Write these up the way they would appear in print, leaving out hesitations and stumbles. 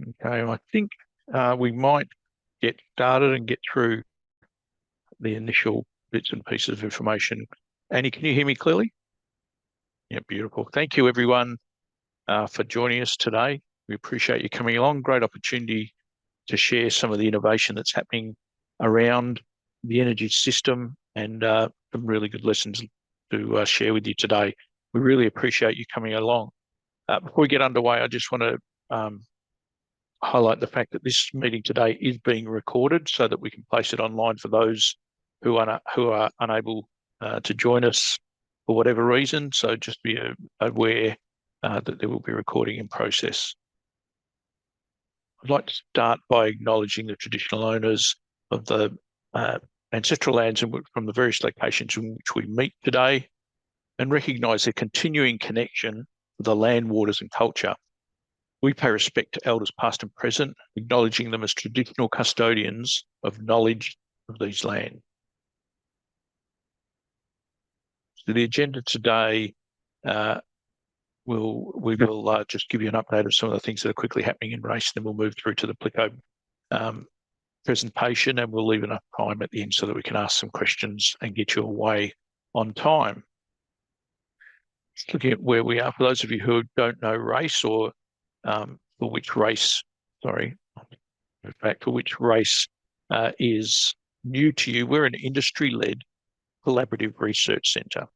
Okay, I think we might get started and get through the initial bits and pieces of information. Annie, can you hear me clearly? Yeah, beautiful. Thank you, everyone, for joining us today. We appreciate you coming along. Great opportunity to share some of the innovation that's happening around the energy system and some really good lessons to share with you today. We really appreciate you coming along. Before we get underway, I just want to highlight the fact that this meeting today is being recorded so that we can place it online for those who are unable to join us for whatever reason. So just be aware that there will be recording in process. I'd like to start by acknowledging the traditional owners of the ancestral lands from the various locations in which we meet today, and recognise their continuing connection to the land, waters and culture. We pay respect to elders past and present, acknowledging them as traditional custodians of knowledge of these lands. So the agenda today, we will just give you an update of some of the things that are quickly happening in race, then we'll move through to the Plico presentation, and we'll leave enough time at the end so that we can ask some questions and get you away on time. Just looking at where we are, for those of you who don't know race or for which race is new to you, we're an industry-led collaborative research centre.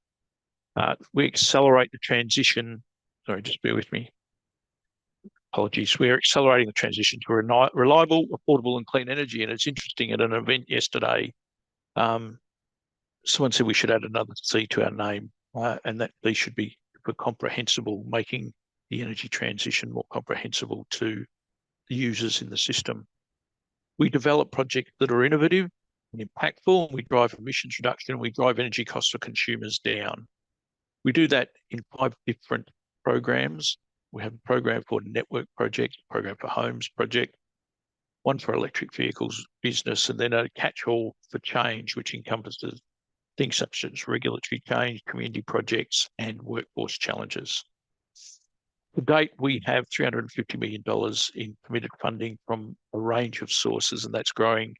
We accelerate the transition. Sorry, just bear with me. Apologies. We're accelerating the transition to reliable, affordable, and clean energy. And it's interesting, at an event yesterday, someone said we should add another C to our name, and that C should be for comprehensible, making the energy transition more comprehensible to the users in the system. We develop projects that are innovative and impactful, and we drive emissions reduction, and we drive energy costs for consumers down. We do that in 5 different programs. We have a program for network project, a program for homes project, one for electric vehicles business, and then a catch-all for change, which encompasses things such as regulatory change, community projects, and workforce challenges. To date, we have $350 million in committed funding from a range of sources, and that's growing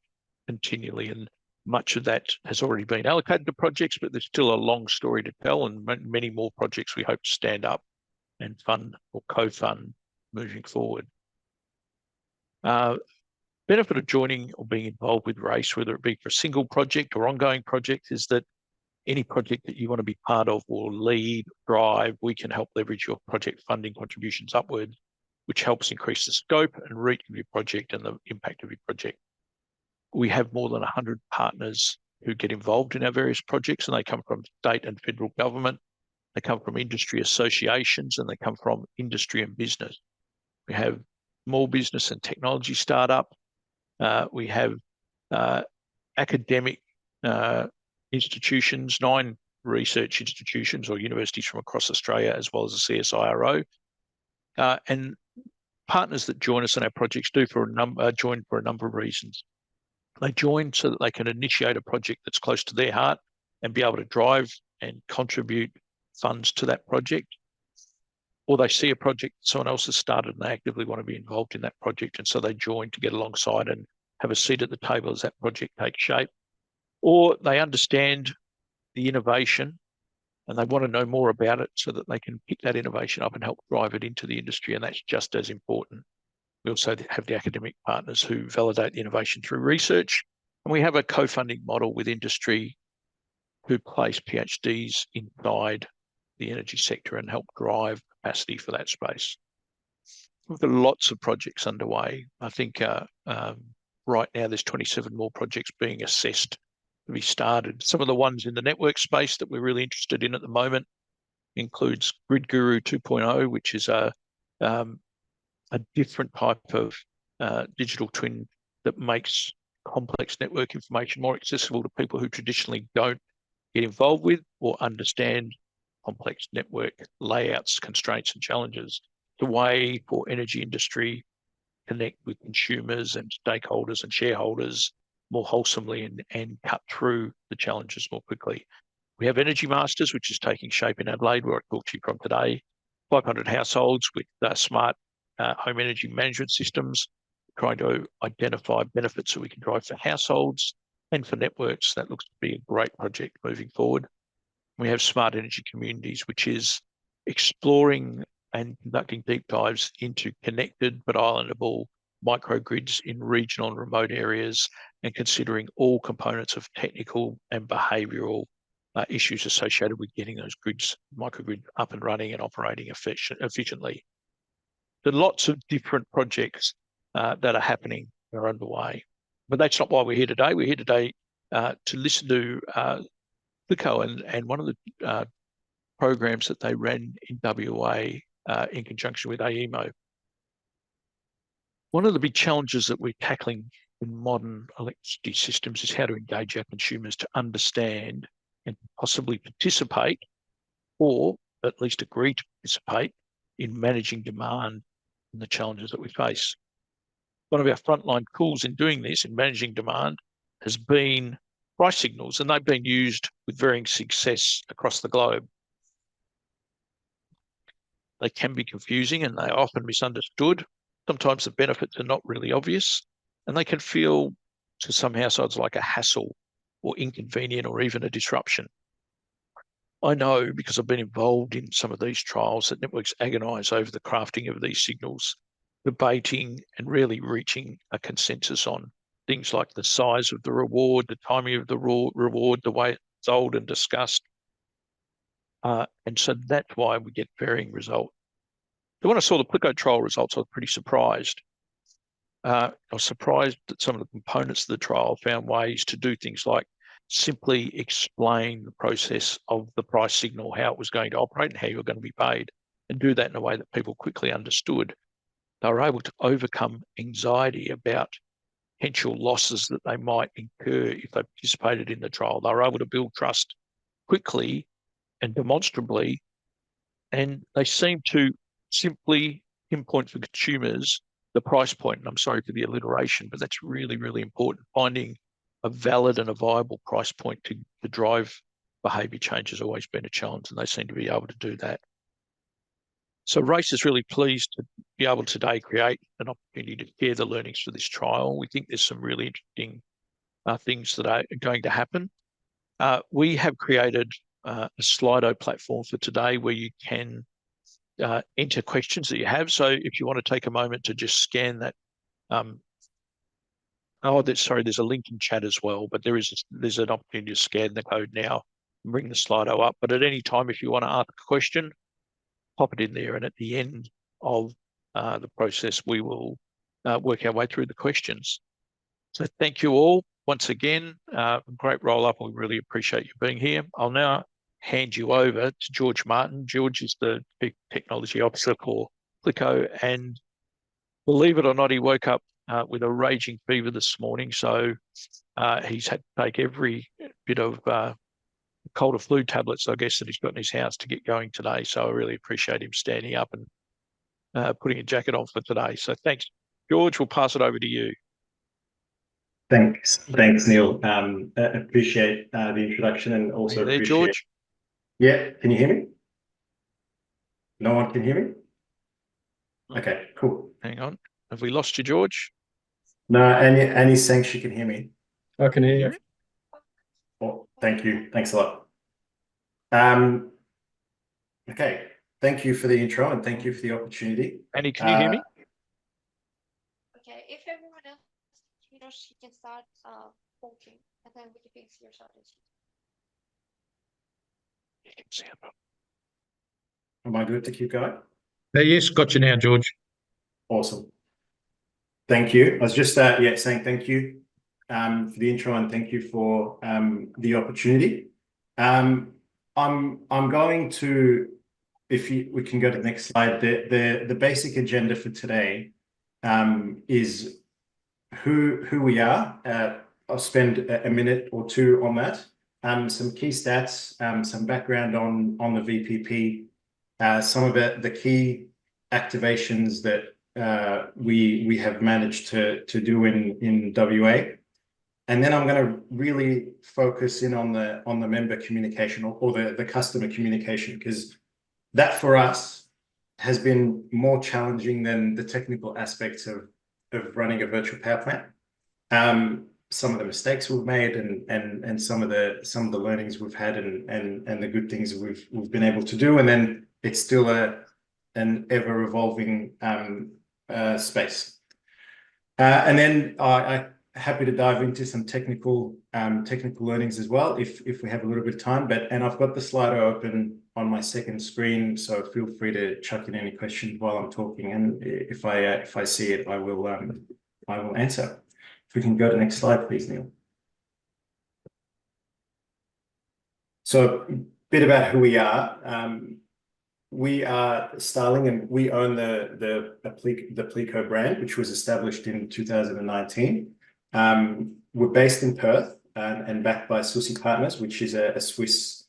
continually. And much of that has already been allocated to projects, but there's still a long story to tell, and many more projects we hope to stand up and fund or co-fund moving forward. Benefit of joining or being involved with RACE, whether it be for a single project or ongoing project, is that any project that you want to be part of or lead, drive, we can help leverage your project funding contributions upwards, which helps increase the scope and reach of your project and the impact of your project. We have more than 100 partners who get involved in our various projects, and they come from state and federal government. They come from industry associations, and they come from industry and business. We have small business and technology startup. We have academic institutions, 9 research institutions or universities from across Australia, as well as a CSIRO. And partners that join us in our projects join for a number of reasons. They join so that they can initiate a project that's close to their heart and be able to drive and contribute funds to that project. Or they see a project someone else has started and they actively want to be involved in that project, and so they join to get alongside and have a seat at the table as that project takes shape. Or they understand the innovation and they want to know more about it so that they can pick that innovation up and help drive it into the industry, and that's just as important. We also have the academic partners who validate the innovation through research, and we have a co-funding model with industry who place PhDs inside the energy sector and help drive capacity for that space. We've got lots of projects underway. I think right now there's 27 more projects being assessed to be started. Some of the ones in the network space that we're really interested in at the moment includes Grid Guru 2.0, which is a different type of digital twin that makes complex network information more accessible to people who traditionally don't get involved with or understand complex network layouts, constraints and challenges. The way for energy industry connect with consumers and stakeholders and shareholders more wholesomely and cut through the challenges more quickly. We have Energy Masters, which is taking shape in Adelaide, where I talked to you from today. 500 households with smart home energy management systems, trying to identify benefits that we can drive for households and for networks. That looks to be a great project moving forward. We have smart energy communities, which is exploring and conducting deep dives into connected but islandable microgrids in regional and remote areas, and considering all components of technical and behavioural issues associated with getting those microgrids up and running and operating efficiently. There are lots of different projects that are happening, are underway. But that's not why we're here today. We're here today to listen to Plico and one of the programs that they ran in WA in conjunction with AEMO. One of the big challenges that we're tackling in modern electricity systems is how to engage our consumers to understand and possibly participate, or at least agree to participate, in managing demand and the challenges that we face. One of our frontline tools in doing this, in managing demand, has been price signals, and they've been used with varying success across the globe. They can be confusing and they are often misunderstood. Sometimes the benefits are not really obvious, and they can feel to some households like a hassle or inconvenient or even a disruption. I know, because I've been involved in some of these trials, that networks agonise over the crafting of these signals, debating and really reaching a consensus on things like the size of the reward, the timing of the reward, the way it's sold and discussed. And so that's why we get varying results. So when I saw the Plico trial results, I was pretty surprised. I was surprised that some of the components of the trial found ways to do things like simply explain the process of the price signal, how it was going to operate and how you were going to be paid, and do that in a way that people quickly understood. They were able to overcome anxiety about potential losses that they might incur if they participated in the trial. They were able to build trust quickly and demonstrably, and they seem to simply pinpoint for consumers the price point. And I'm sorry for the alliteration, but that's really, really important. Finding a valid and a viable price point to drive behaviour change has always been a challenge, and they seem to be able to do that. So RACE is really pleased to be able to today create an opportunity to share the learnings for this trial. We think there's some really interesting things that are going to happen. We have created a Slido platform for today where you can enter questions that you have. So if you want to take a moment to just scan that. There's a link in chat as well, but there's an opportunity to scan the code now and bring the Slido up. But at any time, if you want to ask a question, pop it in there, and at the end of the process, we will work our way through the questions. So thank you all once again. Great roll up. We really appreciate you being here. I'll now hand you over to George Martin. George is the Chief Technology Officer for Plico, and believe it or not, he woke up with a raging fever this morning, so he's had to take every bit of cold or flu tablets, I guess, that he's got in his house to get going today. So I really appreciate him standing up and putting a jacket on for today. So thanks, George. We'll pass it over to you. Thanks, Neil. Appreciate the introduction, and also Are you there, appreciate. George? Yeah, can you hear me? No one can hear me? Okay, cool. Hang on. Have we lost you, George? No, Annie's saying she can hear me. I can hear you. Oh, thank you. Thanks a lot. Okay, thank you for the intro and thank you for the opportunity. Annie, can you hear me? Okay, if everyone else, she can start talking, and then we can fix your sound issue. Am I good to keep going? Yes, got you now, George. Awesome. Thank you. I was just saying thank you for the intro, and thank you for the opportunity. I'm going to, we can go to the next slide. The basic agenda for today is who we are. I'll spend a minute or two on that. Some key stats, some background on the VPP, some of the key activations that we have managed to do in WA, and then I'm going to really focus in on the member communication or the customer communication, because that for us has been more challenging than the technical aspects of running a virtual power plant. Some of the mistakes we've made and some of the learnings we've had and the good things we've been able to do, and then it's still an ever evolving space. And then I'm happy to dive into some technical learnings as well if we have a little bit of time. And I've got the Slido open on my second screen, so feel free to chuck in any questions while I'm talking, and if I see it, I will answer. If we can go to the next slide, please, Neil. So a bit about who we are. We are Starling, and we own the Plico brand, which was established in 2019. We're based in Perth and backed by Susi Partners, which is a Swiss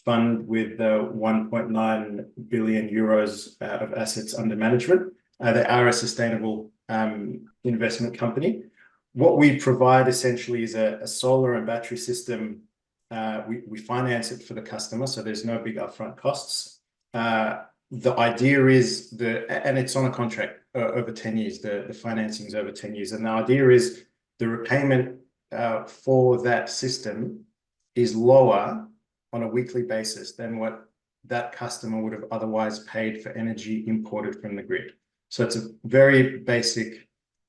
fund with 1.9 billion euros of assets under management. They are a sustainable investment company. What we provide essentially is a solar and battery system. We finance it for the customer, so there's no big upfront costs. The idea is and it's on a contract over 10 years. The financing is over 10 years, and the idea is the repayment for that system is lower on a weekly basis than what that customer would have otherwise paid for energy imported from the grid. So it's a very basic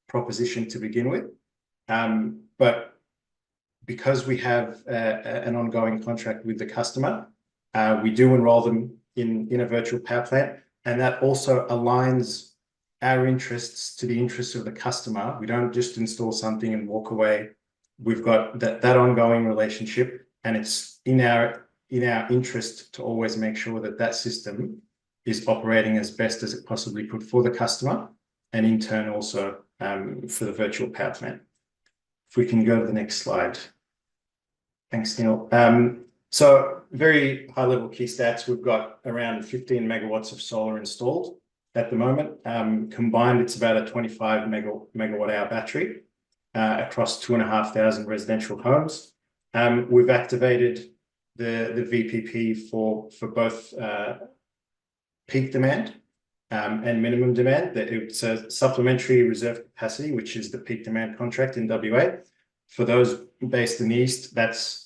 proposition to begin with, but because we have an ongoing contract with the customer, we do enroll them in a virtual power plant, and that also aligns our interests to the interests of the customer. We don't just install something and walk away. We've got that ongoing relationship, and it's in our interest to always make sure that system is operating as best as it possibly could for the customer, and in turn also for the virtual power plant. If we can go to the next slide. Thanks, Neil. So very high level key stats. We've got around 15 megawatts of solar installed at the moment. Combined, it's about a 25 megawatt hour battery across 2,500 residential homes. We've activated the VPP for both peak demand and minimum demand. It's a supplementary reserve capacity, which is the peak demand contract in WA. For those based in the East, that's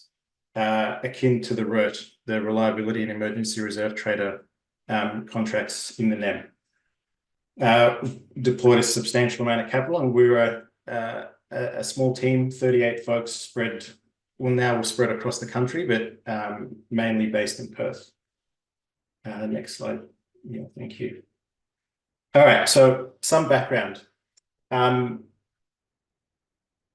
akin to the RERT, the Reliability and Emergency Reserve Trader contracts in the NEM. Deployed a substantial amount of capital, and we're a small team, 38 folks spread. Well, now we're spread across the country, but mainly based in Perth. Next slide. Yeah, thank you. All right, so some background.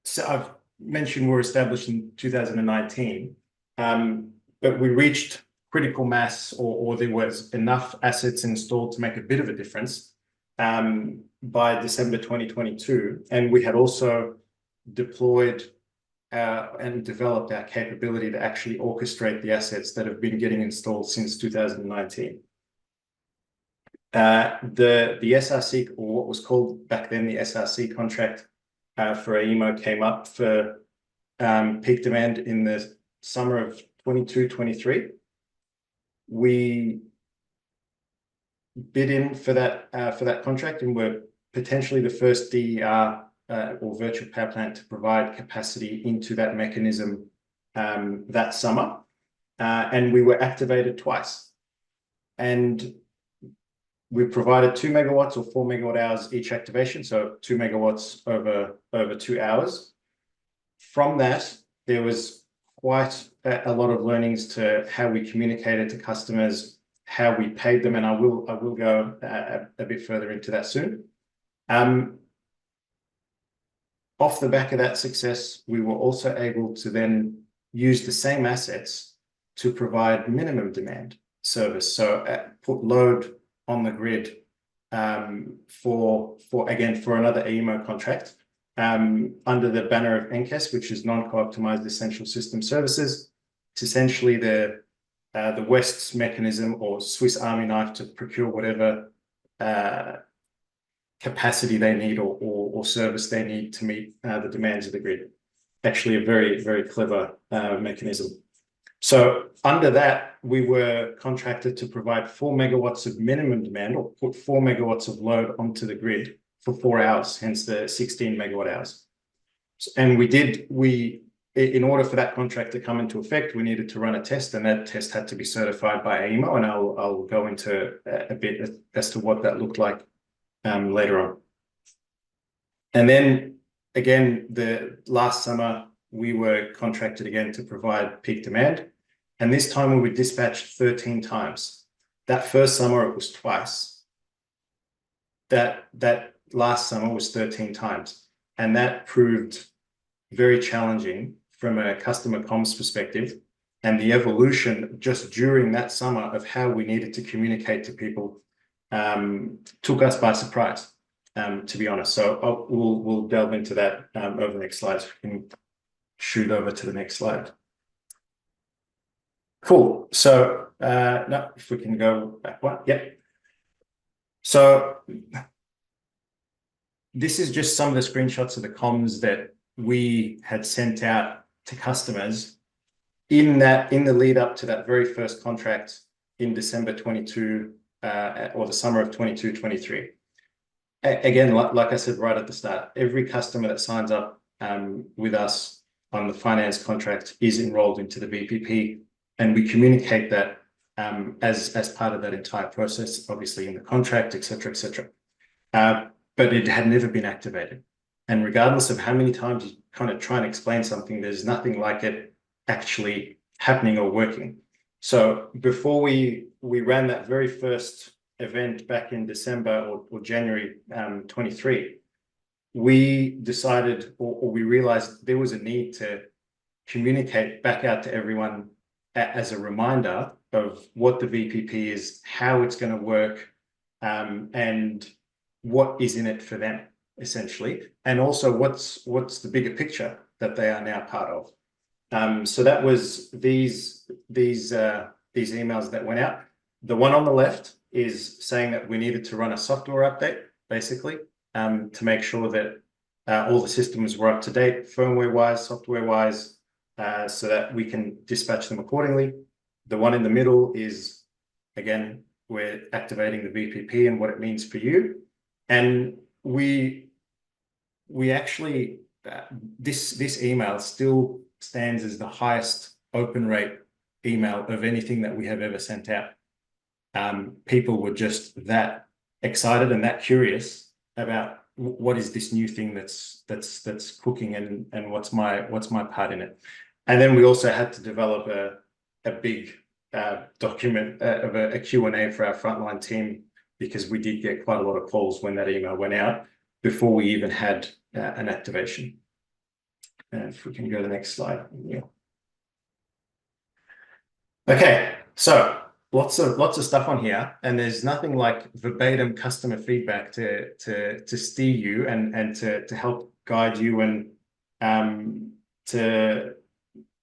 So I've mentioned we're established in 2019, but we reached critical mass, or there was enough assets installed to make a bit of a difference by December 2022. And we had also deployed and developed our capability to actually orchestrate the assets that have been getting installed since 2019. The SRC, or what was called back then the SRC contract for AEMO, came up for peak demand in the summer of 22-23. We bid in for that contract, and were potentially the first DER or virtual power plant to provide capacity into that mechanism that summer, and we were activated twice, and we provided 2 megawatts or 4 megawatt hours each activation, so 2 megawatts over 2 hours. From that, there was quite a lot of learnings to how we communicated to customers, how we paid them, and I will go a bit further into that soon. Off the back of that success, we were also able to then use the same assets to provide minimum demand service. So put load on the grid for another AEMO contract under the banner of NCES, which is non-co-optimized essential system services. It's essentially the West's mechanism, or Swiss Army knife, to procure whatever capacity they need or service they need to meet the demands of the grid. Actually a very, very clever mechanism. So under that, we were contracted to provide 4 megawatts of minimum demand, or put 4 megawatts of load onto the grid for 4 hours, hence the 16 megawatt hours. And in order for that contract to come into effect, we needed to run a test, and that test had to be certified by AEMO, and I'll go into a bit as to what that looked like later on. And then again, the last summer, we were contracted again to provide peak demand. And this time we were dispatched 13 times. That first summer, it was twice. That last summer was 13 times. And that proved very challenging from a customer comms perspective. And the evolution just during that summer of how we needed to communicate to people took us by surprise, to be honest. So we'll delve into that over the next slides. We can shoot over to the next slide. Cool. So no, if we can go back one. Yep. So this is just some of the screenshots of the comms that we had sent out to customers in the lead up to that very first contract in December 22 or the summer of 22-23. Again, like I said right at the start, every customer that signs up with us on the finance contract is enrolled into the VPP, and we communicate that as part of that entire process, obviously in the contract, etc., etc. But it had never been activated. And regardless of how many times you kind of try and explain something, there's nothing like it actually happening or working. So before we ran that very first event back in December or January 23, we decided or we realized there was a need to communicate back out to everyone as a reminder of what the VPP is, how it's going to work, and what is in it for them, essentially, and also what's the bigger picture that they are now part of. So that was these emails that went out. The one on the left is saying that we needed to run a software update, basically, to make sure that all the systems were up to date, firmware-wise, software-wise, so that we can dispatch them accordingly. The one in the middle is, again, we're activating the VPP and what it means for you. And we actually, this email still stands as the highest open rate email of anything that we have ever sent out. People were just that excited and that curious about what is this new thing that's cooking and what's my part in it. And then we also had to develop a big document of a Q&A for our frontline team, because we did get quite a lot of calls when that email went out before we even had an activation. And if we can go to the next slide. Yeah. Okay, so lots of stuff on here, and there's nothing like verbatim customer feedback to steer you and to help guide you and to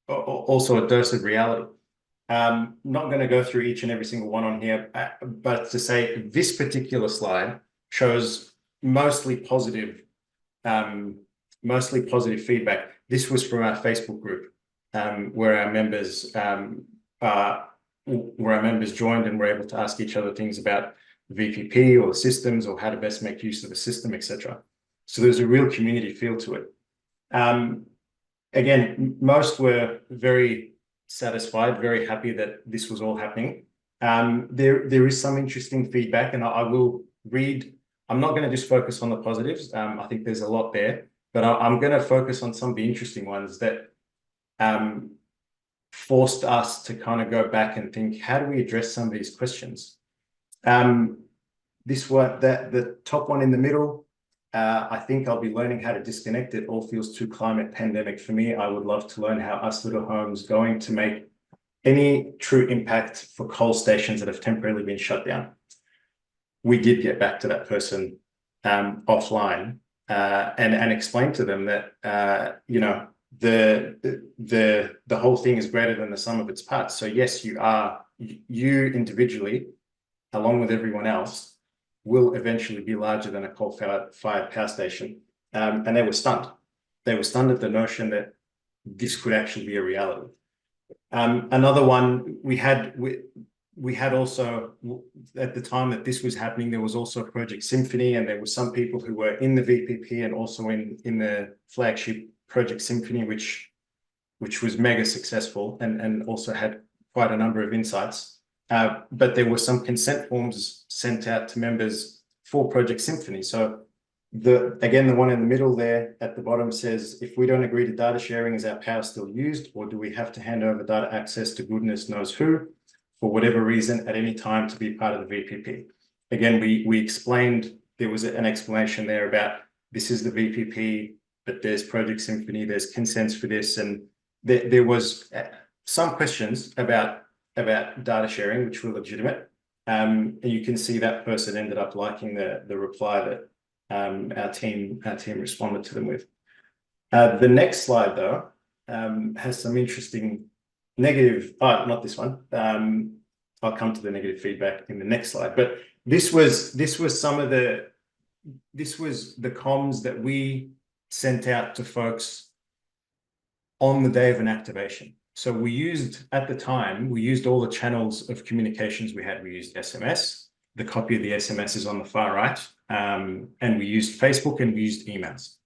also a dose of reality. Not going to go through each and every single one on here, but to say this particular slide shows mostly positive feedback. This was from our Facebook group, where our members joined and were able to ask each other things about VPP or systems or how to best make use of the system, etc. So there's a real community feel to it. Again, most were very satisfied, very happy that this was all happening. There is some interesting feedback, and I will read. I'm not going to just focus on the positives. I think there's a lot there, but I'm going to focus on some of the interesting ones that forced us to kind of go back and think, how do we address some of these questions? This one, the top one in the middle, I think I'll be learning how to disconnect. It all feels too climate pandemic for me. I would love to learn how us little homes going to make any true impact for coal stations that have temporarily been shut down. We did get back to that person offline and explain to them that you know, the whole thing is greater than the sum of its parts. So yes, you individually, along with everyone else, will eventually be larger than a coal-fired power station. And they were stunned. They were stunned at the notion that this could actually be a reality. Another one we had also, at the time that this was happening, there was also Project Symphony, and there were some people who were in the VPP and also in the flagship Project Symphony, which was mega successful and also had quite a number of insights. But there were some consent forms sent out to members for Project Symphony. So the one in the middle there at the bottom says, if we don't agree to data sharing, is our power still used, or do we have to hand over data access to goodness knows who for whatever reason at any time to be part of the VPP? Again, we explained, there was an explanation there about this is the VPP, but there's Project Symphony, there's consents for this, and there was some questions about data sharing, which were legitimate. And you can see that person ended up liking the reply that our team responded to them with. The next slide, though, has some interesting negative. Not this one. I'll come to the negative feedback in the next slide. But this was the comms that we sent out to folks on the day of an activation. So at the time, we used all the channels of communications we had. We used SMS. The copy of the SMS is on the far right. And we used Facebook and we used emails.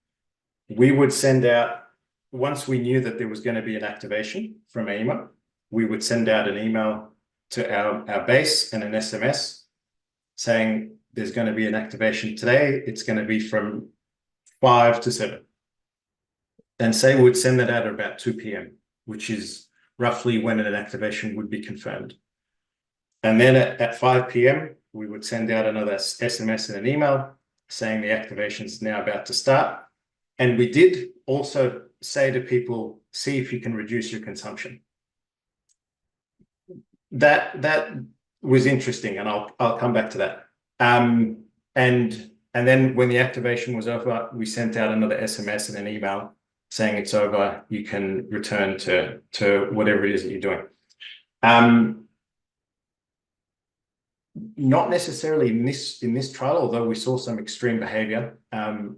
We would send out, once we knew that there was going to be an activation from AEMO, we would send out an email to our base and an SMS saying there's going to be an activation today. It's going to be from 5 to 7. And say we would send that out at about 2 p.m., which is roughly when an activation would be confirmed. And then at 5 p.m., we would send out another SMS and an email saying the activation is now about to start. And we did also say to people, see if you can reduce your consumption. That was interesting, and I'll come back to that. And then when the activation was over, we sent out another SMS and an email saying it's over, you can return to whatever it is that you're doing. Not necessarily in this trial, although we saw some extreme behavior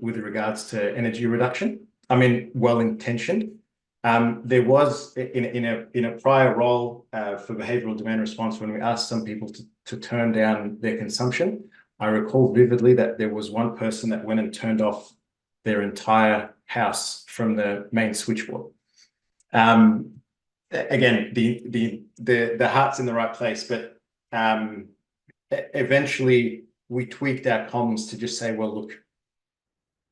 with regards to energy reduction. I mean, well-intentioned. There was in a prior role for behavioral demand response, when we asked some people to turn down their consumption, I recall vividly that there was one person that went and turned off their entire house from the main switchboard. Again, the heart's in the right place, but eventually we tweaked our comms to just say, well, look,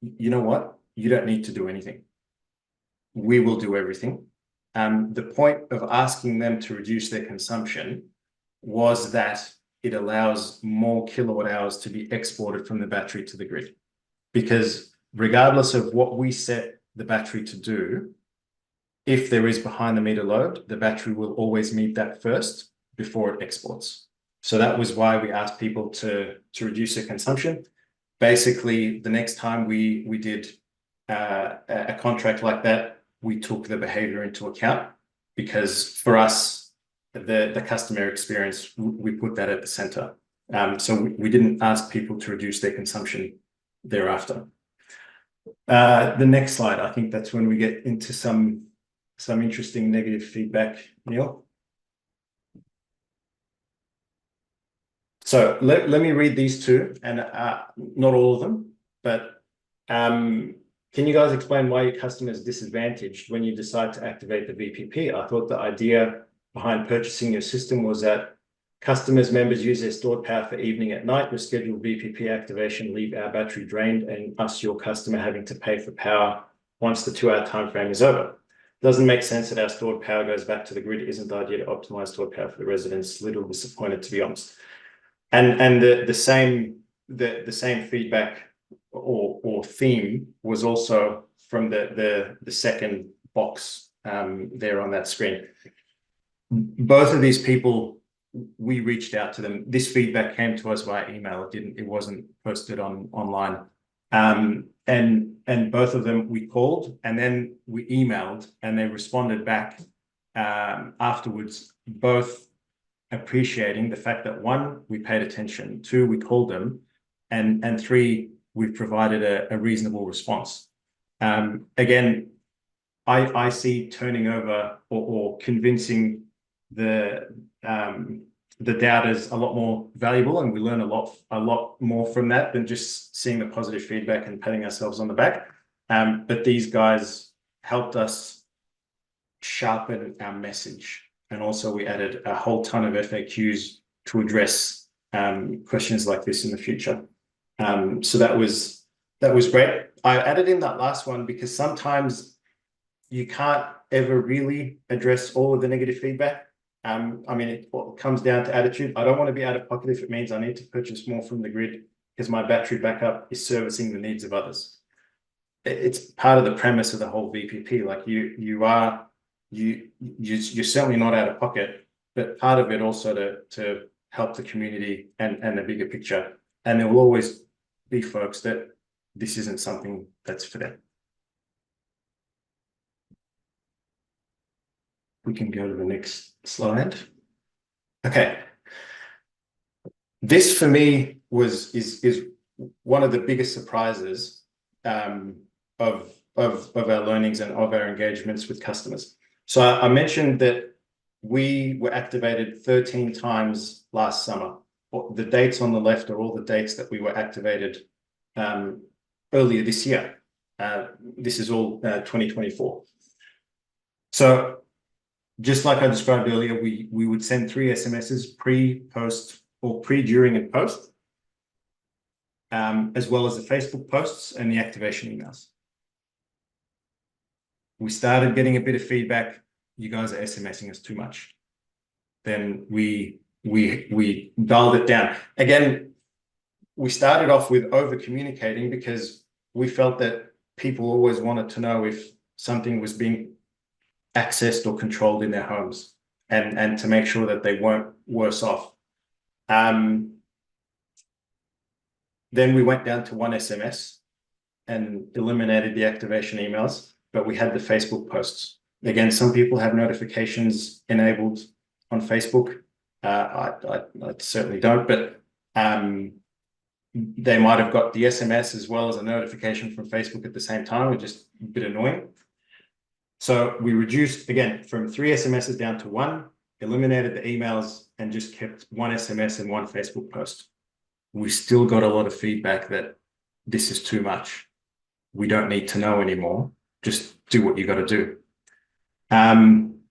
you know what? You don't need to do anything. We will do everything. The point of asking them to reduce their consumption was that it allows more kilowatt hours to be exported from the battery to the grid. Because regardless of what we set the battery to do, if there is behind the meter load, the battery will always meet that first before it exports. So that was why we asked people to reduce their consumption. Basically, the next time we did a contract like that, we took the behavior into account, because for us, the customer experience, we put that at the center. So we didn't ask people to reduce their consumption thereafter. The next slide, I think that's when we get into some interesting negative feedback, Neil. So let me read these two, and not all of them, but can you guys explain why your customer is disadvantaged when you decide to activate the VPP? I thought the idea behind purchasing your system was that customers, members use their stored power for evening at night. Your scheduled VPP activation leave our battery drained, and us, your customer, having to pay for power once the 2-hour time frame is over. Doesn't make sense that our stored power goes back to the grid. Isn't the idea to optimize stored power for the residents? Little disappointed, to be honest. And the same feedback or theme was also from the second box there on that screen. Both of these people, we reached out to them. This feedback came to us via email. It wasn't posted online. And both of them we called, and then we emailed, and they responded back afterwards, both appreciating the fact that 1, we paid attention, 2, we called them, and 3, we provided a reasonable response. Again, I see turning over or convincing the doubters a lot more valuable, and we learn a lot more from that than just seeing the positive feedback and patting ourselves on the back. But these guys helped us sharpen our message, and also we added a whole ton of FAQs to address questions like this in the future. So that was great. I added in that last one because sometimes you can't ever really address all of the negative feedback. I mean, it comes down to attitude. I don't want to be out of pocket if it means I need to purchase more from the grid because my battery backup is servicing the needs of others. It's part of the premise of the whole VPP. Like you're certainly not out of pocket, but part of it also to help the community and the bigger picture. And there will always be folks that this isn't something that's for them. We can go to the next slide. Okay. This for me is one of the biggest surprises of our learnings and of our engagements with customers. So I mentioned that we were activated 13 times last summer. The dates on the left are all the dates that we were activated earlier this year. This is all 2024. So just like I described earlier, we would send 3 SMSs pre, post, or pre, during, and post, as well as the Facebook posts and the activation emails. We started getting a bit of feedback. You guys are SMSing us too much. Then we dialed it down. Again, we started off with over communicating because we felt that people always wanted to know if something was being accessed or controlled in their homes, and to make sure that they weren't worse off. Then we went down to 1 SMS and eliminated the activation emails, but we had the Facebook posts. Again, some people have notifications enabled on Facebook. I certainly don't, but they might have got the SMS as well as a notification from Facebook at the same time, which is just a bit annoying. So we reduced, again, from 3 SMSs down to 1, eliminated the emails, and just kept 1 SMS and 1 Facebook post. We still got a lot of feedback that this is too much. We don't need to know anymore. Just do what you got to do. And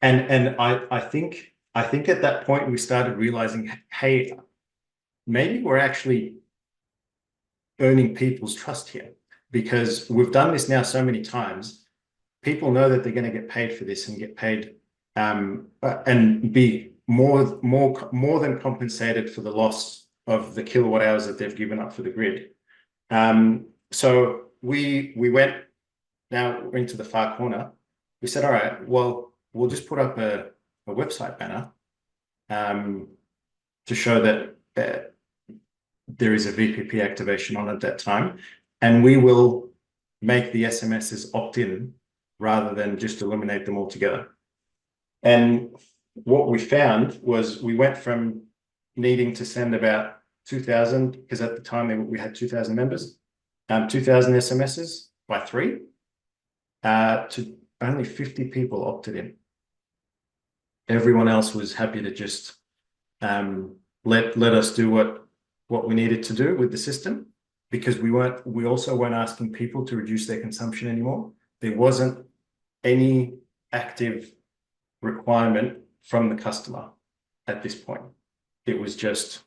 I think at that point we started realizing, hey, maybe we're actually earning people's trust here, because we've done this now so many times. People know that they're going to get paid for this and get paid and be more than compensated for the loss of the kilowatt hours that they've given up for the grid. So we went, now we're into the far corner. We said, all right, well, we'll just put up a website banner to show that there is a VPP activation on at that time, and we will make the SMSs opt-in rather than just eliminate them altogether. And what we found was we went from needing to send about 2,000, because at the time we had 2,000 members, 2,000 SMSs by 3, to only 50 people opted in. Everyone else was happy to just let us do what we needed to do with the system, because we also weren't asking people to reduce their consumption anymore. There wasn't any active requirement from the customer at this point. It was just,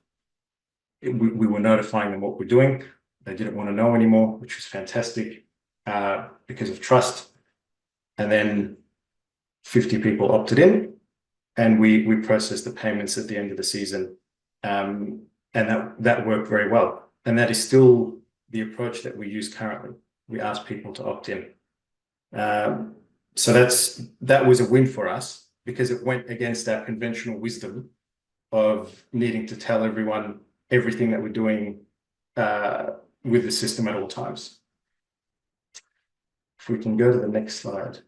we were notifying them what we're doing. They didn't want to know anymore, which was fantastic because of trust. And then 50 people opted in, and we processed the payments at the end of the season. And that worked very well. And that is still the approach that we use currently. We ask people to opt in. So that was a win for us, because it went against our conventional wisdom of needing to tell everyone everything that we're doing with the system at all times. If we can go to the next slide.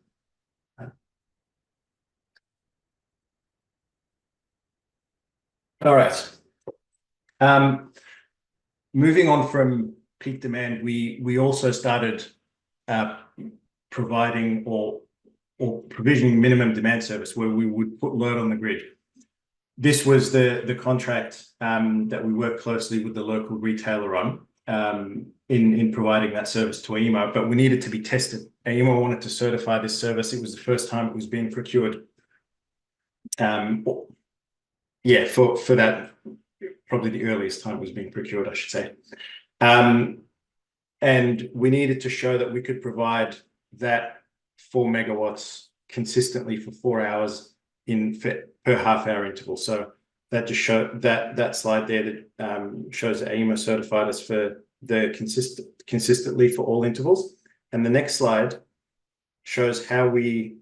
All right. Moving on from peak demand, we also started providing or provisioning minimum demand service where we would put load on the grid. This was the contract that we worked closely with the local retailer on in providing that service to AEMO, but we needed to be tested. AEMO wanted to certify this service. It was the first time it was being procured. Yeah, for that, probably the earliest time it was being procured, I should say. And we needed to show that we could provide that 4 megawatts consistently for 4 hours per half-hour interval. So that just showed that slide there that shows that AEMO certified us for the consistently for all intervals. And the next slide shows how we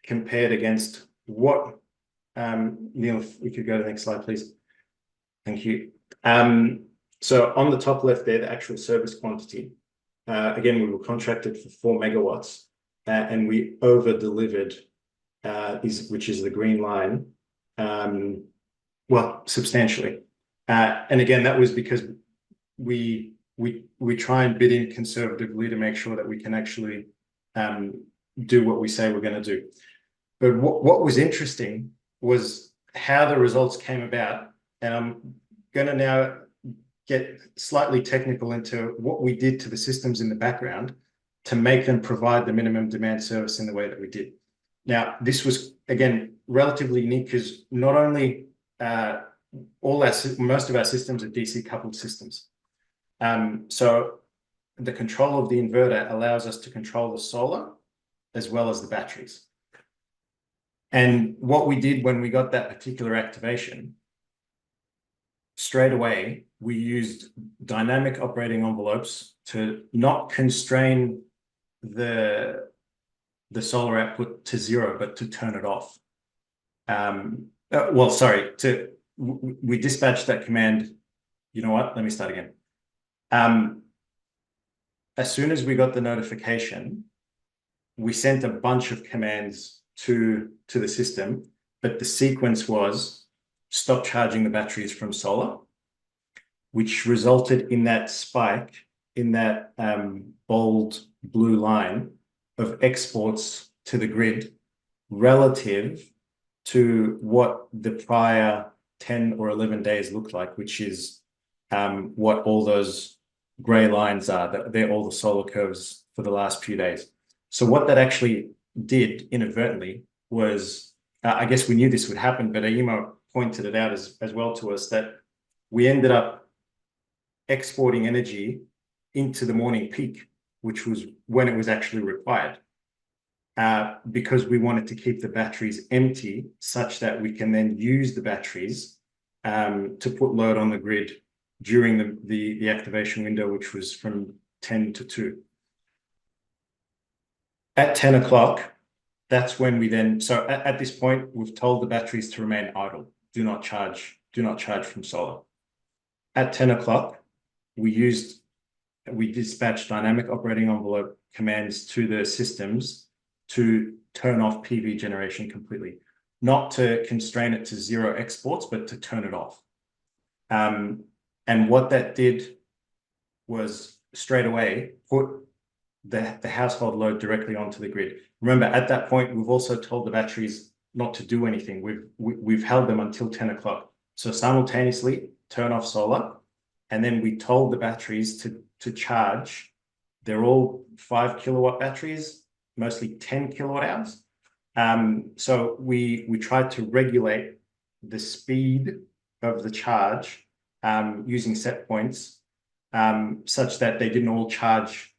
compared against what Neil, if we could go to the next slide, please. Thank you. So on the top left there, the actual service quantity. Again, we were contracted for 4 megawatts, and we over-delivered, which is the green line, well, substantially. And again, that was because we try and bid in conservatively to make sure that we can actually do what we say we're going to do. But what was interesting was how the results came about, and I'm going to now get slightly technical into what we did to the systems in the background to make them provide the minimum demand service in the way that we did. Now, this was, again, relatively unique because not only most of our systems are DC coupled systems. So the control of the inverter allows us to control the solar as well as the batteries. And what we did when we got that particular activation, straight away, we used dynamic operating envelopes to not constrain the solar output to 0, but to turn it off. Well, sorry, we dispatched that command. You know what? Let me start again. As soon as we got the notification, we sent a bunch of commands to the system, but the sequence was stop charging the batteries from solar, which resulted in that spike in that bold blue line of exports to the grid relative to what the prior 10 or 11 days looked like, which is what all those gray lines are. They're all the solar curves for the last few days. So what that actually did inadvertently was, I guess we knew this would happen, but AEMO pointed it out as well to us, that we ended up exporting energy into the morning peak, which was when it was actually required, because we wanted to keep the batteries empty such that we can then use the batteries to put load on the grid during the activation window, which was from 10 to 2. At 10 o'clock, that's when we then, so at this point, we've told the batteries to remain idle. Do not charge from solar. At 10 o'clock, we dispatched dynamic operating envelope commands to the systems to turn off PV generation completely, not to constrain it to 0 exports, but to turn it off. And what that did was straight away put the household load directly onto the grid. Remember, at that point, we've also told the batteries not to do anything. We've held them until 10 o'clock. So simultaneously turn off solar, and then we told the batteries to charge. They're all 5 kilowatt batteries, mostly 10 kilowatt hours. So we tried to regulate the speed of the charge using set points such that they didn't all charge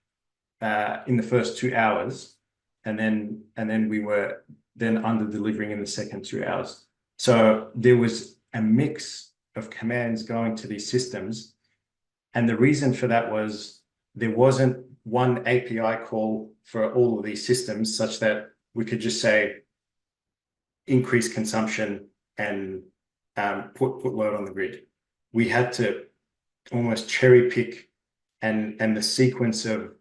in the first 2 hours, and then we were then under delivering in the second 2 hours. So there was a mix of commands going to these systems, and the reason for that was there wasn't one API call for all of these systems such that we could just say increase consumption and put load on the grid. We had to almost cherry pick, and the sequence of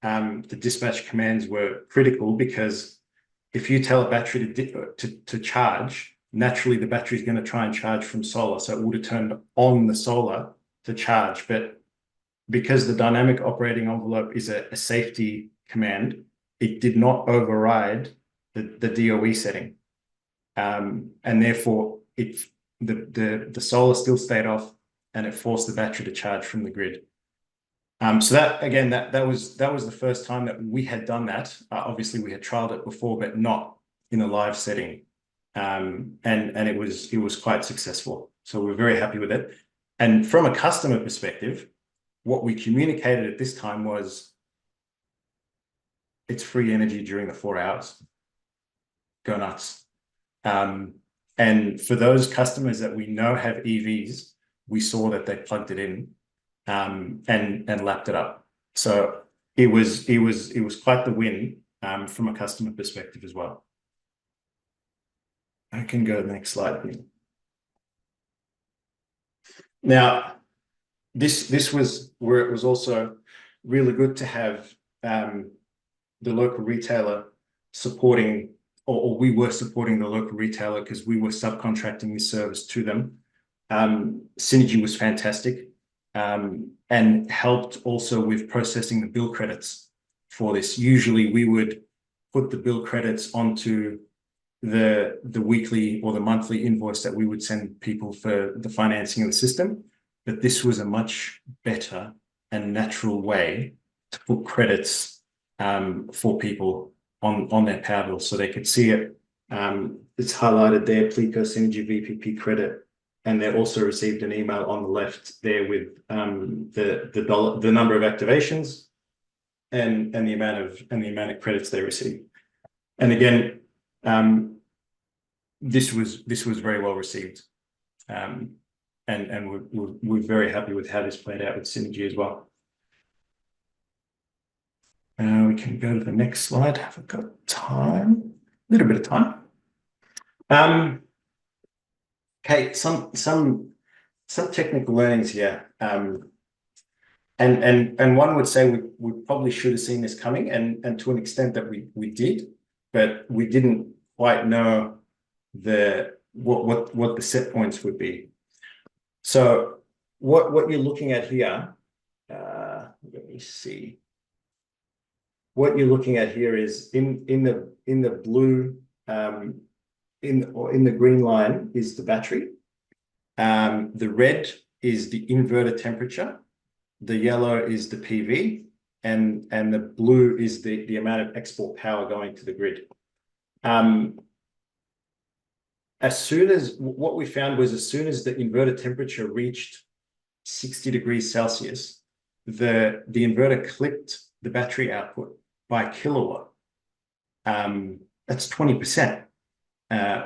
the dispatch commands were critical, because if you tell a battery to charge, naturally the battery is going to try and charge from solar. So it would have turned on the solar to charge. But because the dynamic operating envelope is a safety command, it did not override the DOE setting. And therefore the solar still stayed off and it forced the battery to charge from the grid. So that again, that was the first time that we had done that. Obviously we had trialed it before, but not in a live setting. And it was quite successful. So we're very happy with it. And from a customer perspective, what we communicated at this time was it's free energy during the 4 hours. Go nuts. And for those customers that we know have EVs, we saw that they plugged it in and lapped it up. So it was quite the win from a customer perspective as well. I can go to the next slide. Now, this was where it was also really good to have the local retailer supporting, or we were supporting the local retailer because we were subcontracting this service to them. Synergy was fantastic and helped also with processing the bill credits for this. Usually we would put the bill credits onto the weekly or the monthly invoice that we would send people for the financing of the system. But this was a much better and natural way to put credits for people on their power bill so they could see it. It's highlighted there, Plico Synergy VPP credit. And they also received an email on the left there with the number of activations and the amount of credits they received. And again, this was very well received, and we're very happy with how this played out with Synergy as well. We can go to the next slide. Have I got time? A little bit of time. Okay, some technical learnings here, and one would say we probably should have seen this coming, and to an extent that we did, but we didn't quite know what the set points would be. So what you're looking at here, let me see. What you're looking at here is in the blue, in the green line is the battery. The red is the inverter temperature. The yellow is the PV, and the blue is the amount of export power going to the grid. What we found was as soon as the inverter temperature reached 60 degrees Celsius, the inverter clipped the battery output by kilowatt. That's 20%.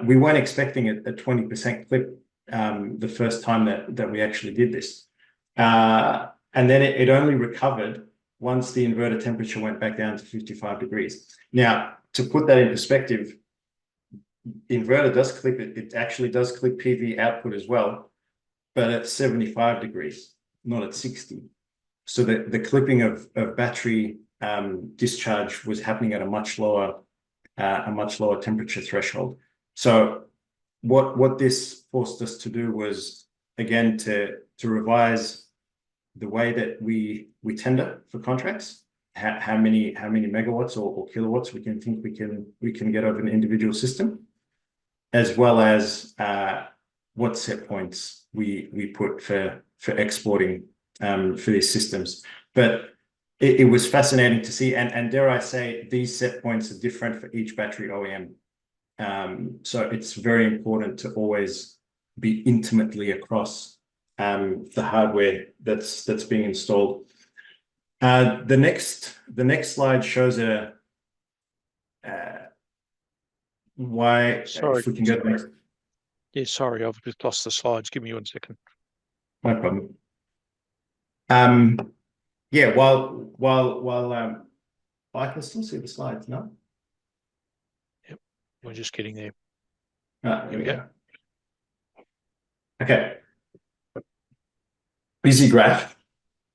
We weren't expecting a 20% clip the first time that we actually did this. And then it only recovered once the inverter temperature went back down to 55 degrees. Now, to put that in perspective, inverter does clip it. It actually does clip PV output as well, but at 75 degrees, not at 60. So the clipping of battery discharge was happening at a much lower temperature threshold. So what this forced us to do was, again, to revise the way that we tender for contracts, how many megawatts or kilowatts we can get over an individual system, as well as what set points we put for exporting for these systems. But it was fascinating to see, and dare I say, these set points are different for each battery OEM. So it's very important to always be intimately across the hardware that's being installed. The next slide shows why. Sorry, if we can go to the next. Yeah, sorry, I've just lost the slides. Give me 1 second. No problem. Yeah, while I can still see the slides, no? Yep, we're just getting there. Here we go. Okay. Busy graph,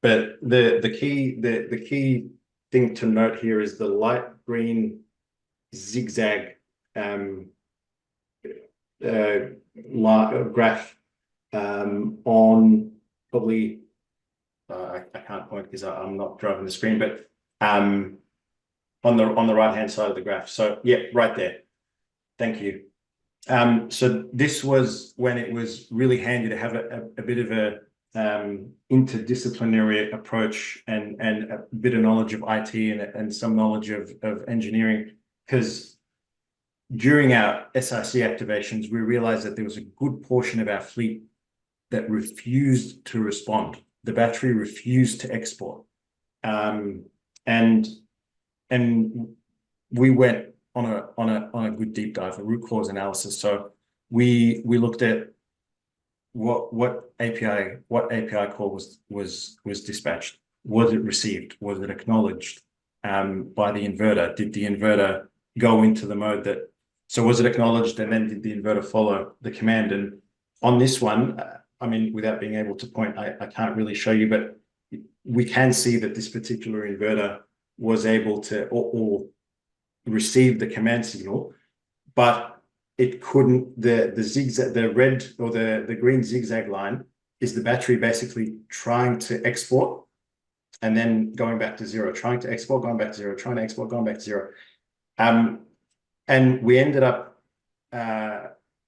but the key thing to note here is the light green zigzag graph on probably I can't point because I'm not driving the screen, but on the right-hand side of the graph. So yeah, right there. Thank you. So this was when it was really handy to have a bit of a interdisciplinary approach and a bit of knowledge of IT and some knowledge of engineering, because during our SIC activations, we realized that there was a good portion of our fleet that refused to respond. The battery refused to export. And we went on a good deep dive, a root cause analysis. So we looked at what API call was dispatched. Was it received? Was it acknowledged by the inverter? Did the inverter go into the mode that? So was it acknowledged, and then did the inverter follow the command? And on this one, I mean, without being able to point, I can't really show you, but we can see that this particular inverter was able to or receive the command signal, but it couldn't. The zigzag, the red or the green zigzag line is the battery basically trying to export and then going back to zero, trying to export, going back to zero, trying to export, going back to zero. And we ended up,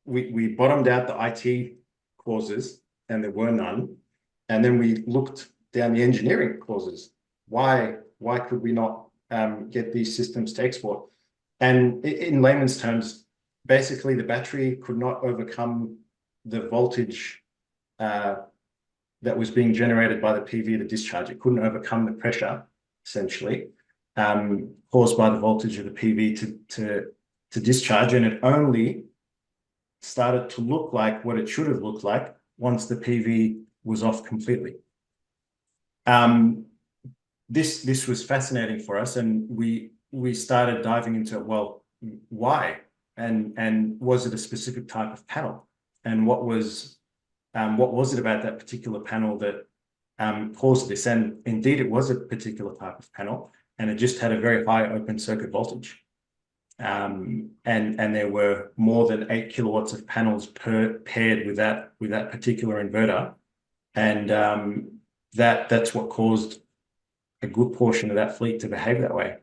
we bottomed out the IT causes, and there were none. And then we looked down the engineering causes. Why could we not get these systems to export? And in layman's terms, basically the battery could not overcome the voltage that was being generated by the PV, the discharge. It couldn't overcome the pressure, essentially, caused by the voltage of the PV to discharge, and it only started to look like what it should have looked like once the PV was off completely. This was fascinating for us, and we started diving into, well, why, and was it a specific type of panel, and what was it about that particular panel that caused this? And indeed, it was a particular type of panel, and it just had a very high open circuit voltage. And there were more than 8 kilowatts of panels paired with that particular inverter, and that's what caused a good portion of that fleet to behave that way.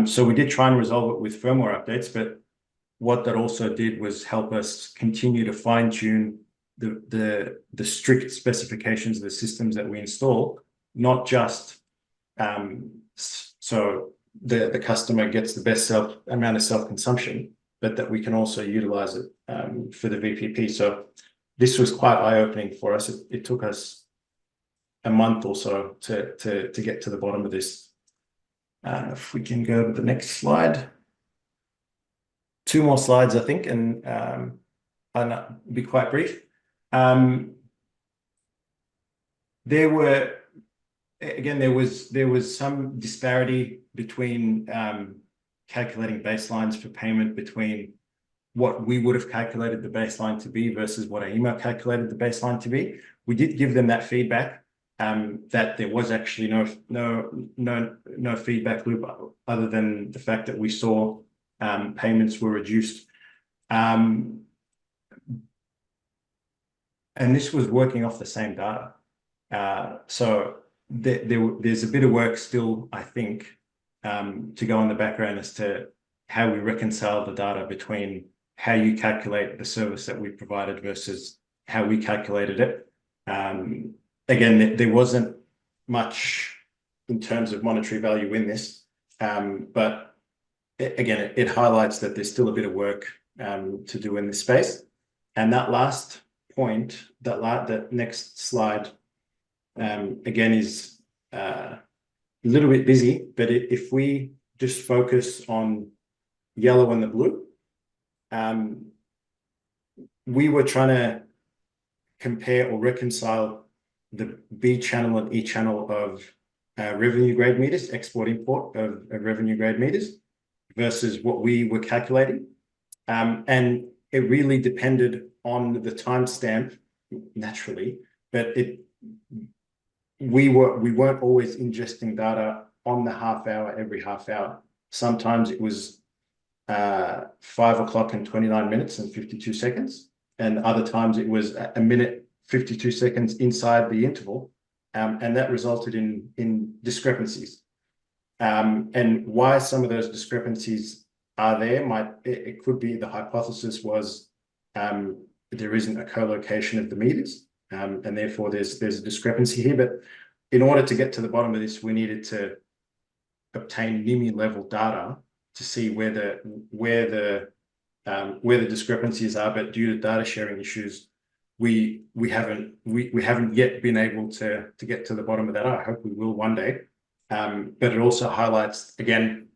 So we did try and resolve it with firmware updates, but what that also did was help us continue to fine tune the strict specifications of the systems that we install, not just so the customer gets the best amount of self-consumption, but that we can also utilize it for the VPP. So this was quite eye-opening for us. It took us a month or so to get to the bottom of this. If we can go to the next slide. 2 more slides, I think, and I'll be quite brief. There was some disparity between calculating baselines for payment between what we would have calculated the baseline to be versus what AEMO calculated the baseline to be. We did give them that feedback, that there was actually no feedback loop other than the fact that we saw payments were reduced. And this was working off the same data. So there's a bit of work still, I think, to go in the background as to how we reconcile the data between how you calculate the service that we provided versus how we calculated it. Again, there wasn't much in terms of monetary value in this, but again, it highlights that there's still a bit of work to do in this space. And that last point, that next slide, again, is a little bit busy, but if we just focus on yellow and the blue, we were trying to compare or reconcile the B channel and E channel of revenue grade meters, export import of revenue grade meters versus what we were calculating. And it really depended on the timestamp, naturally, but we weren't always ingesting data on the half hour every half hour. Sometimes it was 5 o'clock and 29 minutes and 52 seconds. And other times it was a minute, 52 seconds inside the interval. And that resulted in discrepancies. And why some of those discrepancies are there, it could be the hypothesis was there isn't a co-location of the meters, and therefore there's a discrepancy here. But in order to get to the bottom of this, we needed to obtain NIMI level data to see where the discrepancies are. But due to data sharing issues, we haven't yet been able to get to the bottom of that. I hope we will one day. But it also highlights again,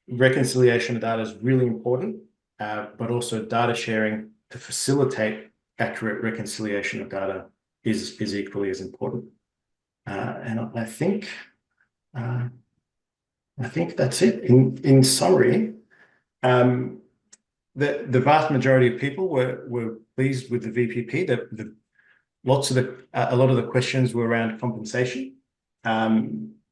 reconciliation of data is really important, but also data sharing to facilitate accurate reconciliation of data is equally as important. And I think that's it. In summary, the vast majority of people were pleased with the VPP. A lot of the questions were around compensation.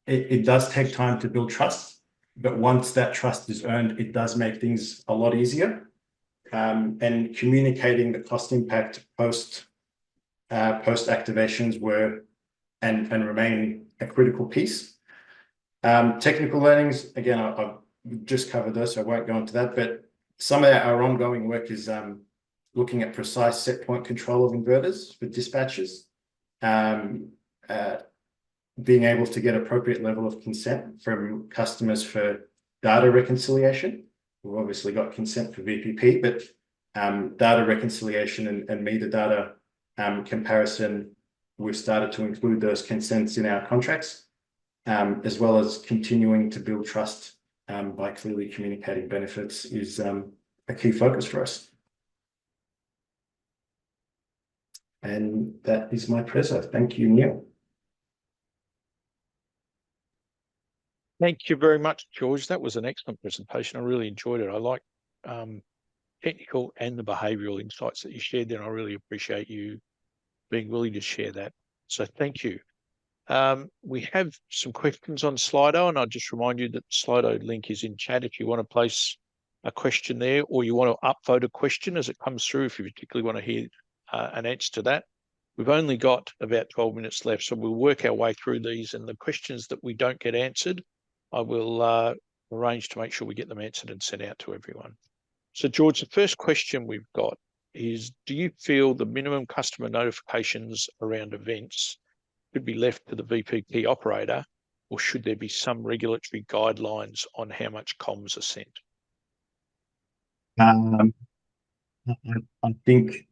It does take time to build trust, but once that trust is earned, it does make things a lot easier. And communicating the cost impact post activations and remain a critical piece. Technical learnings, again, I've just covered those, so I won't go into that, but some of our ongoing work is looking at precise set point control of inverters for dispatches, being able to get appropriate level of consent from customers for data reconciliation. We've obviously got consent for VPP, but data reconciliation and meter data comparison, we've started to include those consents in our contracts, as well as continuing to build trust by clearly communicating benefits is a key focus for us. And that is my preso. Thank you, Neil. Thank you very much, George. That was an excellent presentation. I really enjoyed it. I like technical and the behavioural insights that you shared there. And I really appreciate you being willing to share that. So thank you. We have some questions on Slido, and I'll just remind you that the Slido link is in chat if you want to place a question there, or you want to upvote a question as it comes through, if you particularly want to hear an answer to that. We've only got about 12 minutes left, so we'll work our way through these, and the questions that we don't get answered, I will arrange to make sure we get them answered and sent out to everyone. So George, the first question we've got is, do you feel the minimum customer notifications around events should be left to the VPP operator, or should there be some regulatory guidelines on how much comms are sent? I think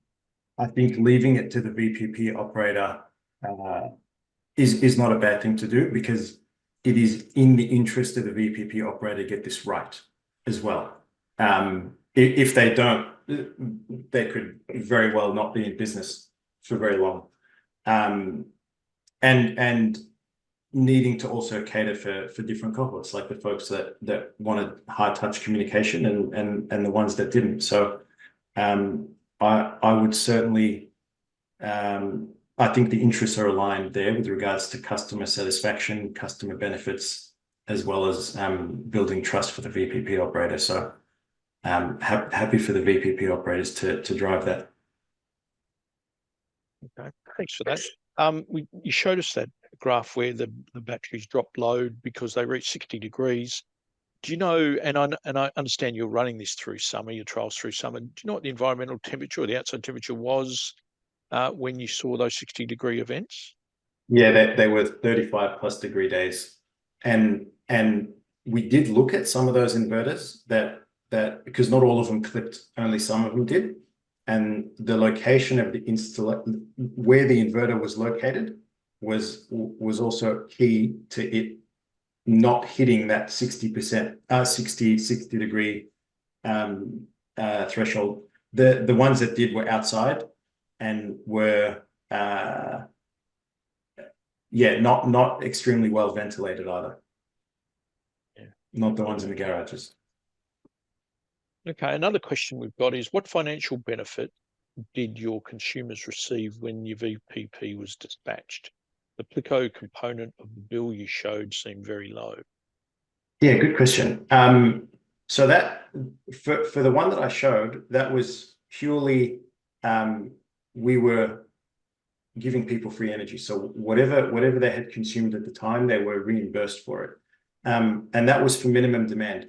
leaving it to the VPP operator is not a bad thing to do, because it is in the interest of the VPP operator to get this right as well. If they don't, they could very well not be in business for very long. And needing to also cater for different cohorts, like the folks that wanted high touch communication and the ones that didn't. So I would certainly, I think the interests are aligned there with regards to customer satisfaction, customer benefits, as well as building trust for the VPP operator. So happy for the VPP operators to drive that. Okay, thanks for that. You showed us that graph where the batteries dropped load because they reached 60 degrees. Do you know, and I understand you're running this through summer, your trials through summer, do you know what the environmental temperature or the outside temperature was when you saw those 60-degree events? Yeah, they were 35+ degree days. And we did look at some of those inverters that because not all of them clipped, only some of them did. And the location of the where the inverter was located was also key to it not hitting that 60 degree threshold. The ones that did were outside and were not extremely well ventilated either. Yeah. Not the ones in the garages. Okay, another question we've got is, what financial benefit did your consumers receive when your VPP was dispatched? The Plico component of the bill you showed seemed very low. Yeah, good question. So that for the one that I showed, that was purely we were giving people free energy. So whatever they had consumed at the time, they were reimbursed for it. and that was for minimum demand.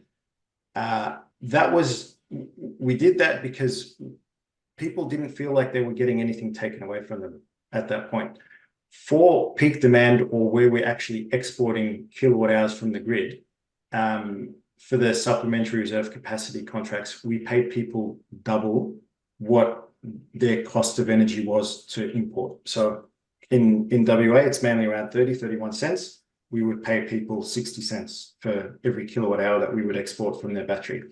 We did that because people didn't feel like they were getting anything taken away from them at that point. For peak demand, or where we're actually exporting kilowatt hours from the grid, for the supplementary reserve capacity contracts, we paid people double what their cost of energy was to import. So in WA, it's mainly around 31 cents. We would pay people 60 cents for every kilowatt hour that we would export from their battery.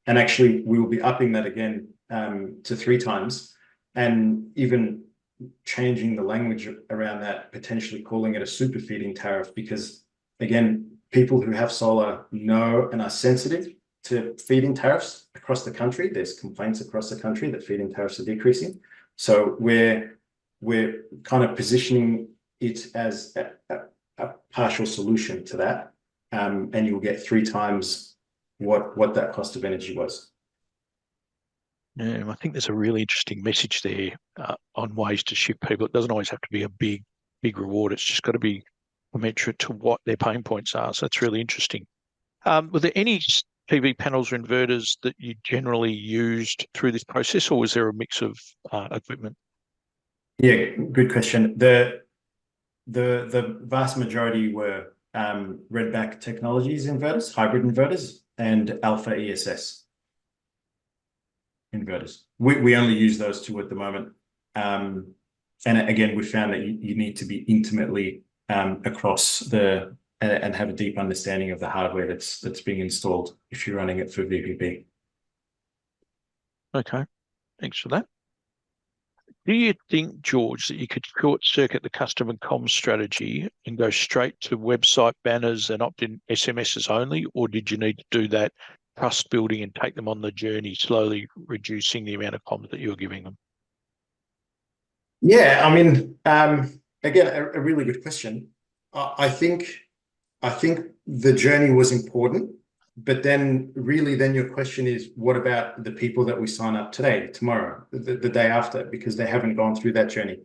And actually, we will be upping that again to 3 times, and even changing the language around that, potentially calling it a super feeding tariff, because again, people who have solar know and are sensitive to feeding tariffs across the country. There's complaints across the country that feeding tariffs are decreasing. So we're kind of positioning it as a partial solution to that, and you'll get 3 times what that cost of energy was. Yeah, I think there's a really interesting message there on ways to shift people. It doesn't always have to be a big reward. It's just got to be commensurate to what their pain points are. So that's really interesting. Were there any PV panels or inverters that you generally used through this process, or was there a mix of equipment? Yeah, good question. The vast majority were Redback Technologies inverters, hybrid inverters, and Alpha ESS inverters. We only use those 2 at the moment. And again, we found that you need to be intimately across and have a deep understanding of the hardware that's being installed if you're running it for VPP. Okay, thanks for that. Do you think, George, that you could short-circuit the customer comms strategy and go straight to website banners and opt-in SMSs only, or did you need to do that trust building and take them on the journey, slowly reducing the amount of comms that you're giving them? Yeah, I mean, again, a really good question. I think the journey was important, but then your question is, what about the people that we sign up today, tomorrow, the day after, because they haven't gone through that journey?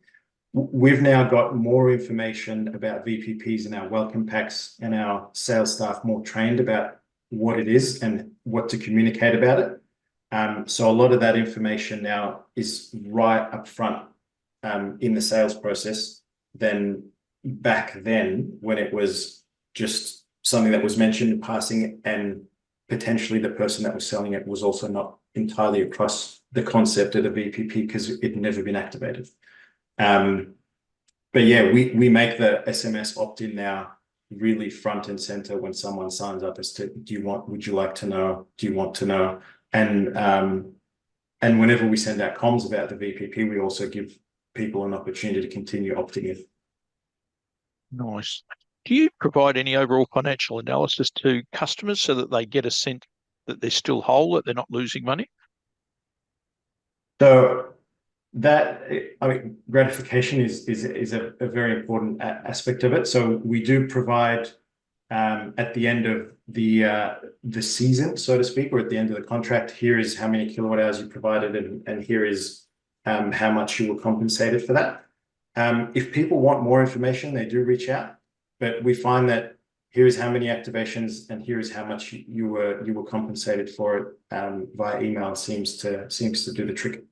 We've now got more information about VPPs in our welcome packs, and our sales staff more trained about what it is and what to communicate about it. So a lot of that information now is right up front in the sales process than back then, when it was just something that was mentioned in passing, and potentially the person that was selling it was also not entirely across the concept of the VPP because it had never been activated. But yeah, we make the SMS opt-in now really front and center when someone signs up, as to, would you like to know, do you want to know? And whenever we send out comms about the VPP, we also give people an opportunity to continue opting in. Nice. Do you provide any overall financial analysis to customers so that they get a sense that they're still whole, that they're not losing money? So that, I mean, gratification is a very important aspect of it. So we do provide at the end of the season, so to speak, or at the end of the contract, here is how many kilowatt hours you provided, and here is how much you were compensated for that. If people want more information, they do reach out, but we find that here is how many activations and here is how much you were compensated for it via email seems to do the trick.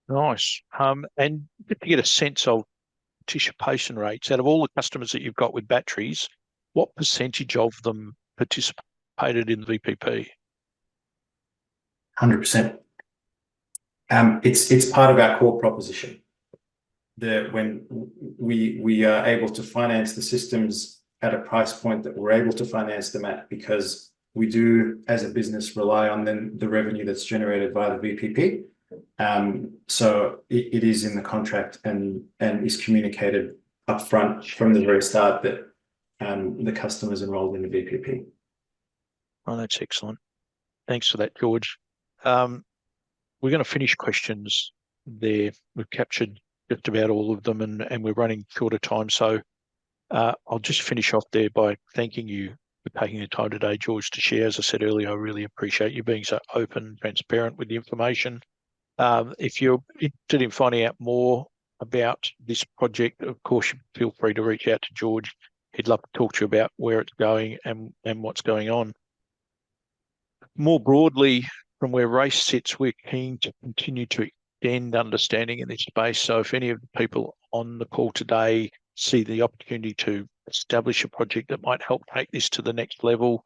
Nice. And just to get a sense of participation rates, out of all the customers that you've got with batteries, what percentage of them participated in the VPP? 100%. It's part of our core proposition that when we are able to finance the systems at a price point that we're able to finance them at, because we do, as a business, rely on the revenue that's generated via the VPP. So it is in the contract and is communicated upfront from the very start that the customer's enrolled in the VPP. Oh, that's excellent. Thanks for that, George. We're going to finish questions there. We've captured just about all of them, and we're running short of time. So I'll just finish off there by thanking you for taking the time today, George, to share. As I said earlier, I really appreciate you being so open, transparent with the information. If you're interested in finding out more about this project, of course, feel free to reach out to George. he'd love to talk to you about where it's going and what's going on. More broadly, from where Race sits, we're keen to continue to extend understanding in this space. So if any of the people on the call today see the opportunity to establish a project that might help take this to the next level,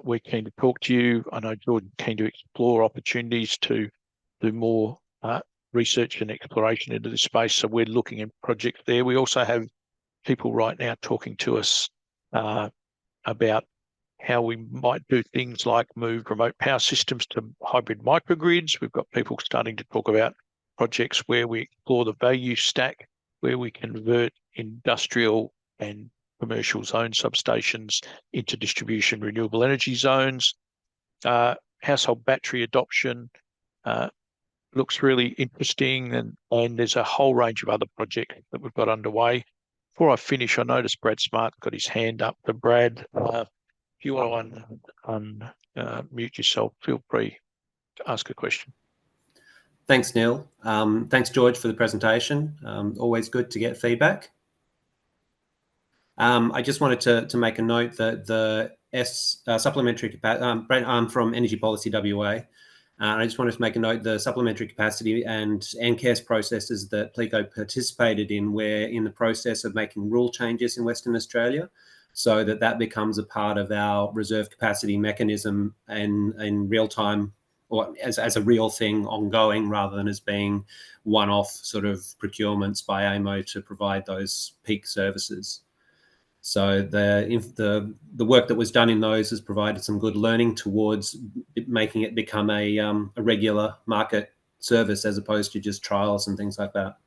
we're keen to talk to you. I know Jordan's keen to explore opportunities to do more research and exploration into this space. So we're looking at projects there. We also have people right now talking to us about how we might do things like move remote power systems to hybrid microgrids. We've got people starting to talk about projects where we explore the value stack, where we convert industrial and commercial zone substations into distribution renewable energy zones. Household battery adoption looks really interesting, and there's a whole range of other projects that we've got underway. Before I finish, I noticed Brad Smart got his hand up. But Brad, if you want to unmute yourself, feel free to ask a question. Thanks, Neil. Thanks, George, for the presentation. Always good to get feedback. I just wanted to make a note that the supplementary capacity, I'm from Energy Policy WA, I just wanted to make a note, the supplementary capacity and NCARES processes that Plico participated in, we're in the process of making rule changes in Western Australia, so that becomes a part of our reserve capacity mechanism and in real time, or as a real thing ongoing, rather than as being one-off sort of procurements by AEMO to provide those peak services. So the work that was done in those has provided some good learning towards making it become a regular market service as opposed to just trials and things like that.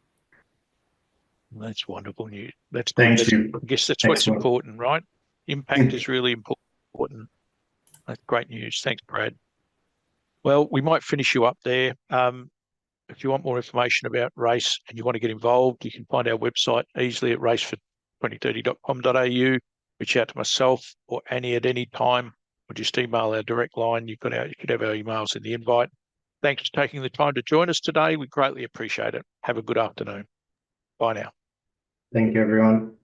That's wonderful news. That's Thank good. you. I guess that's what's Excellent. important, right? Impact is really important. That's great news. Thanks, Brad. Well, we might finish you up there. If you want more information about Race and you want to get involved, you can find our website easily at racefor2030.com.au. Reach out to myself or Annie at any time, or just email our direct line. You could have our emails in the invite. Thanks for taking the time to join us today. We greatly appreciate it. Have a good afternoon. Bye now. Thank you, everyone.